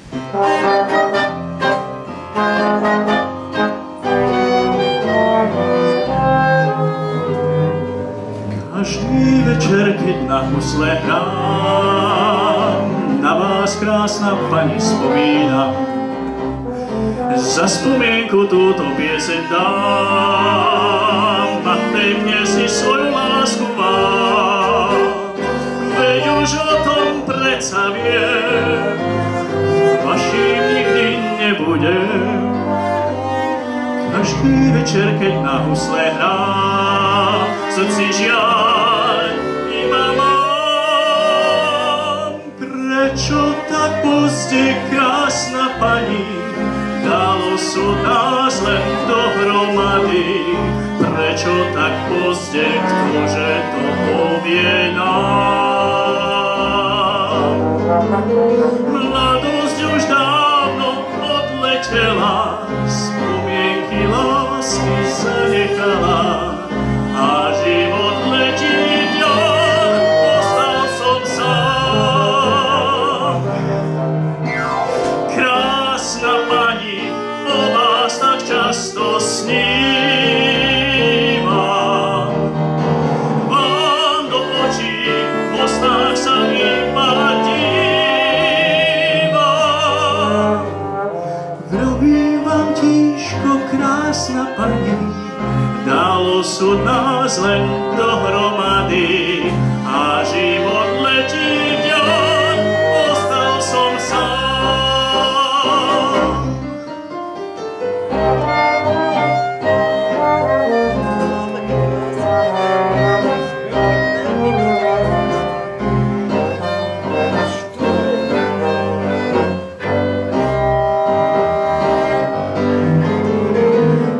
Každý večer, keď na husle hrám, na vás, krásna pani, spomínam. Za spomienku túto pieseň dám a pevne si svoju lásku vám. Veď už o tom predsa viem, vaším nikdy nebudem. Každý večer, keď na husle hrám, v srdci žiaľ iba mám. Prečo tak pozde, krásna pani, dalo sú nás len dohromady? Prečo tak pozde, ktože to povie nám? Mladosť už dávno odletela, spomienky lásky zanechala a život letí ďal, ostal som sám. Krásna pani, o vás tak často snívam. Vám do očí po snách sa iba dívam. Vravím vám tížko, krásna pani, dalo sú nás len dohromady a život letí ďal, ostal som sám.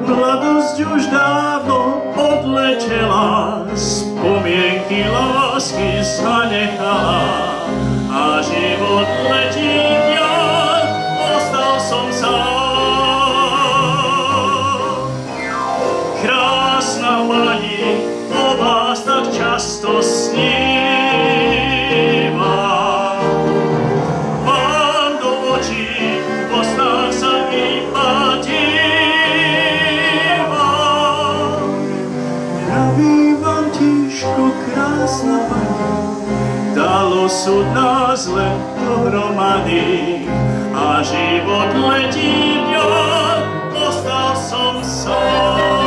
Mladosť už dávno odletela, spomienky lásky zanechala a život letí ďal, ostal som sám. Krásna pani, o vás tak často snívam. Vám do očí po snách sa iba dívam. Vravím vám tížko, krásna pani, dalo sú nás len dohromady a život letí ďal, ostal som sám.